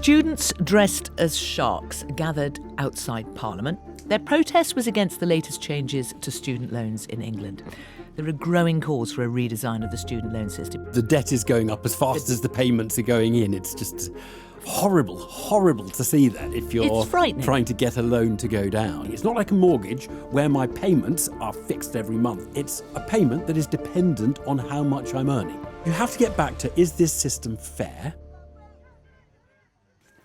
Students dressed as sharks gathered outside Parliament. Their protest was against the latest changes to student loans in England. There are growing calls for a redesign of the student loan system. The debt is going up as fast as the payments are going in. It's just horrible to see that if you're trying to get a loan to go down. It's not like a mortgage where my payments are fixed every month. It's a payment that is dependent on how much I'm earning. You have to get back to, is this system fair?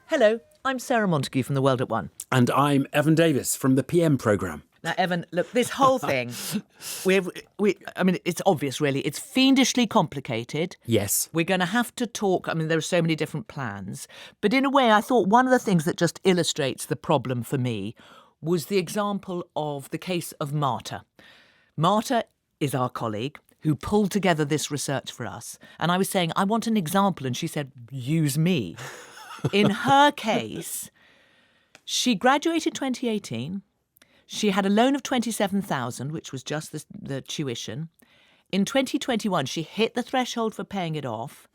Hello, I'm Sarah Montague from The World at One. And I'm Evan Davis from the PM programme. Now, Evan, look, this whole thing, it's obvious, really. It's fiendishly complicated. Yes. We're going to have to talk. There are so many different plans. But in a way, I thought one of the things that just illustrates the problem for me was the example of the case of Marta. Marta is our colleague who pulled together this research for us. And I was saying, I want an example. And she said, use me. In her case, she graduated 2018. She had a loan of $27,000, which was just the tuition. In 2021, she hit the threshold for paying it off.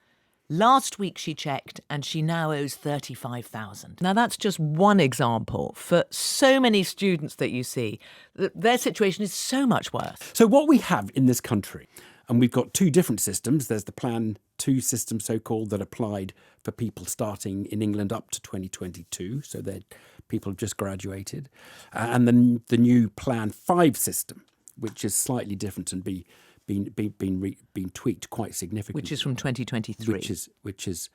Last week she checked and she now owes $35,000. Now that's just one example for so many students that you see. Their situation is so much worse. So what we have in this country, and we've got two different systems. There's the Plan 2 system, so-called, that applied for people starting in England up to 2022. So they're people have just graduated. And then the new Plan 5 system, which is slightly different and been tweaked quite significantly. Which is from 2023. Which is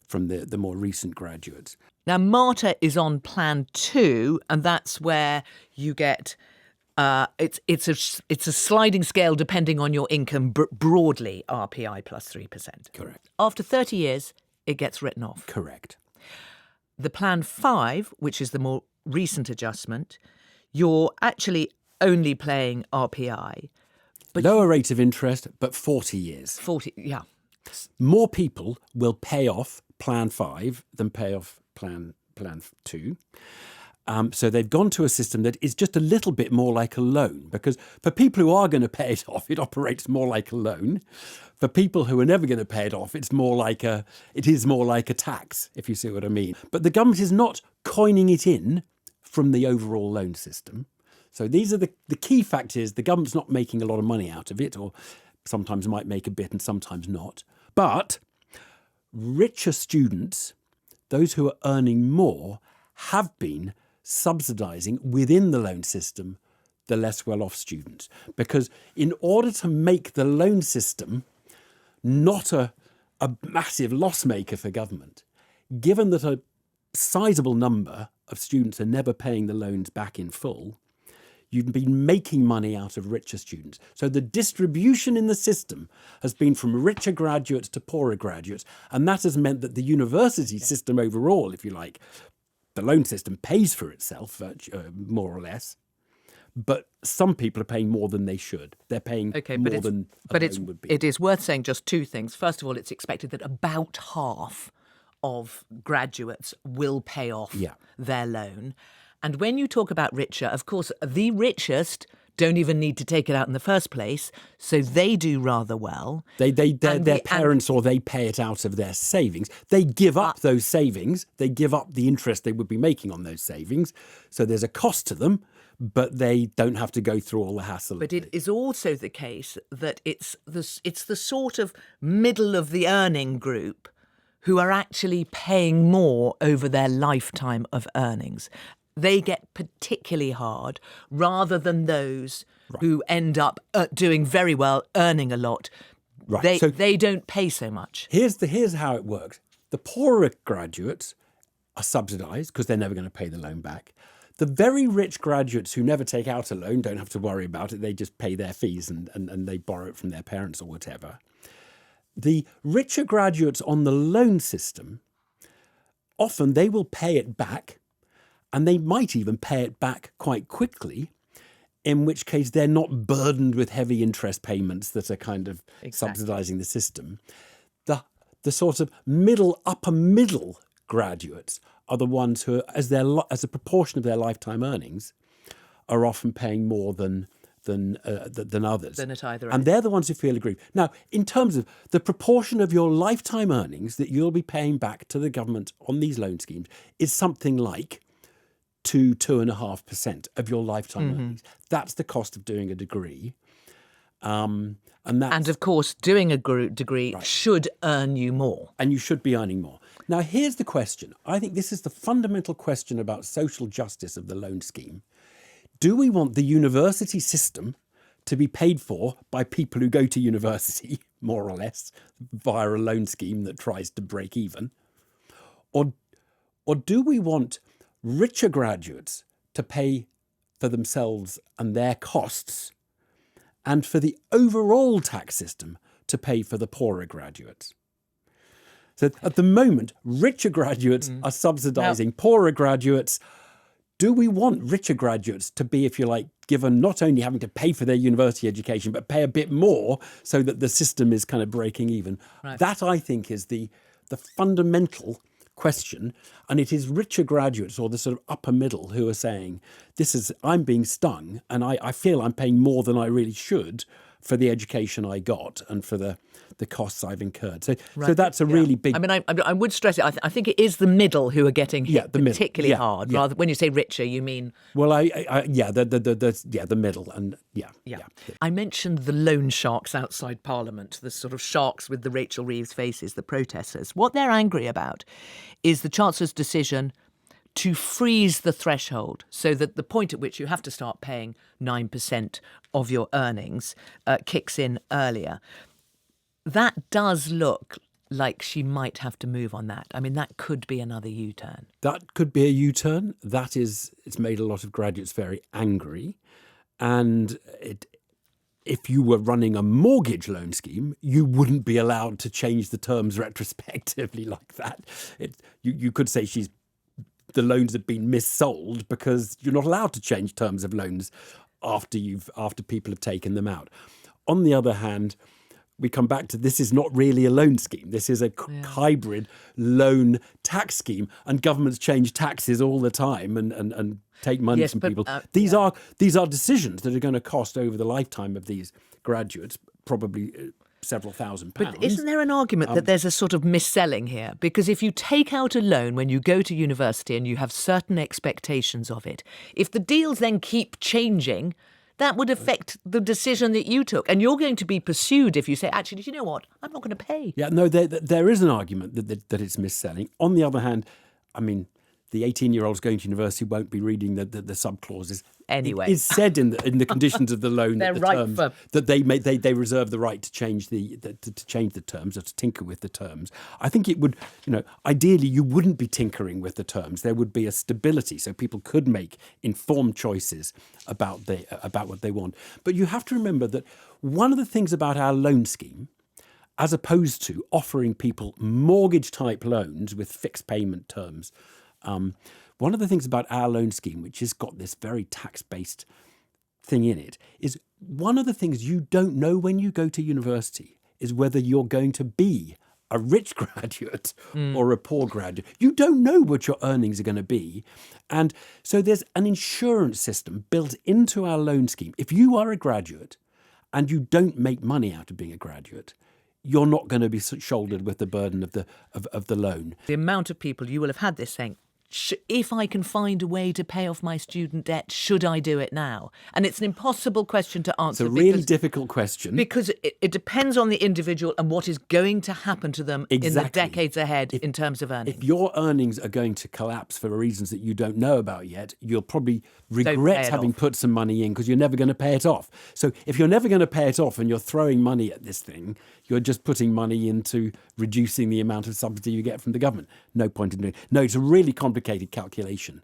from the more recent graduates. Now, Marta is on Plan 2, and that's where you get... It's a sliding scale depending on your income, broadly RPI plus 3%. Correct. After 30 years, it gets written off. Correct. The Plan 5, which is the more recent adjustment, you're actually only paying RPI. But lower rate of interest, but 40 years. 40, yeah. More people will pay off Plan 5 than pay off Plan 2. So they've gone to a system that is just a little bit more like a loan, because for people who are going to pay it off, it operates more like a loan. For people who are never going to pay it off, it is more like a tax, if you see what I mean. But the government is not coining it in from the overall loan system. So these are the key factors. The government's not making a lot of money out of it, or sometimes might make a bit and sometimes not. But richer students, those who are earning more, have been subsidising within the loan system the less well-off students. Because in order to make the loan system not a massive loss maker for government, given that a sizable number of students are never paying the loans back in full, you've been making money out of richer students. So the distribution in the system has been from richer graduates to poorer graduates. And that has meant that the university system overall, if you like, the loan system pays for itself, more or less. But some people are paying more than they should. They're paying more than a loan would be. It is worth saying just two things. First of all, it's expected that about half of graduates will pay off their loan. And when you talk about richer, of course, the richest don't even need to take it out in the first place, so they do rather well. Their parents or they pay it out of their savings. They give up those savings. They give up the interest they would be making on those savings. So there's a cost to them, but they don't have to go through all the hassle. But it is also the case that it's the sort of middle of the earning group who are actually paying more over their lifetime of earnings. They get particularly hard rather than those who end up doing very well, earning a lot. Right. They don't pay so much. Here's how it works. The poorer graduates are subsidised because they're never going to pay the loan back. The very rich graduates who never take out a loan don't have to worry about it. They just pay their fees and they borrow it from their parents or whatever. The richer graduates on the loan system, often they will pay it back. And they might even pay it back quite quickly, in which case they're not burdened with heavy interest payments that are kind of subsidising the system. The sort of upper middle graduates are the ones who, as a proportion of their lifetime earnings, are often paying more than than others. Than at either And end. they're the ones who feel aggrieved. Now, in terms of the proportion of your lifetime earnings that you'll be paying back to the government on these loan schemes is something like 2.5% of your lifetime earnings. That's the cost of doing a degree. And of course, doing a degree should earn you more. And you should be earning more. Now, here's the question. I think this is the fundamental question about social justice of the loan scheme. Do we want the university system to be paid for by people who go to university, more or less, via a loan scheme that tries to break even? Or do we want richer graduates to pay for themselves and their costs, and for the overall tax system to pay for the poorer graduates? So at the moment, richer graduates are subsidising poorer graduates. Do we want richer graduates to be, if you like, given not only having to pay for their university education, but pay a bit more so that the system is kind of breaking even? Right. That, I think, is the fundamental question. And it is richer graduates, or the sort of upper middle, who are saying, I'm being stung and I feel I'm paying more than I really should for the education I got and for the costs I've incurred. So that's a really big... I mean, I would stress it. I think it is the middle who are getting hit particularly hard. Yeah. Rather, when you say richer, you mean... Well, the middle, and yeah. I mentioned the loan sharks outside Parliament, the sort of sharks with the Rachel Reeves faces, the protesters. What they're angry about is the Chancellor's decision to freeze the threshold so that the point at which you have to start paying 9% of your earnings kicks in earlier. That does look like she might have to move on that. I mean, that could be another U-turn. That could be a U-turn. It's made a lot of graduates very angry. And if you were running a mortgage loan scheme, you wouldn't be allowed to change the terms retrospectively like that. You could say the loans have been missold because you're not allowed to change terms of loans after people have taken them out. On the other hand, we come back to, this is not really a loan scheme. This is a hybrid loan tax scheme, and governments change taxes all the time and take money from people. These are decisions that are going to cost over the lifetime of these graduates probably several £1,000s. But isn't there an argument that there's a sort of mis-selling here? Because if you take out a loan when you go to university and you have certain expectations of it, if the deals then keep changing, that would affect the decision that you took. And you're going to be pursued if you say, actually, do you know what? I'm not going to pay. Yeah, no, there is an argument that it's mis-selling. On the other hand, I mean, the 18-year-olds going to university won't be reading the sub-clauses. Anyway. It is said in the conditions of the loan that they reserve the right to change the terms or to tinker with the terms. I think it would, ideally you wouldn't be tinkering with the terms. There would be a stability so people could make informed choices about what they want. But you have to remember that one of the things about our loan scheme, as opposed to offering people mortgage-type loans with fixed payment terms, one of the things about our loan scheme, which has got this very tax-based thing in it, is one of the things you don't know when you go to university is whether you're going to be a rich graduate or a poor graduate. You don't know what your earnings are going to be. And so there's an insurance system built into our loan scheme. If you are a graduate and you don't make money out of being a graduate, you're not going to be shouldered with the burden of the loan. The amount of people you will have had this saying, if I can find a way to pay off my student debt, should I do it now? And it's an impossible question to answer. It's a really difficult question. Because it depends on the individual and what is going to happen to them in the decades ahead in terms of earnings. If your earnings are going to collapse for reasons that you don't know about yet, you'll probably regret having put some money in because you're never going to pay it off. So if you're never going to pay it off and you're throwing money at this thing, you're just putting money into reducing the amount of subsidy you get from the government. No point in doing it. No, it's a really complicated calculation.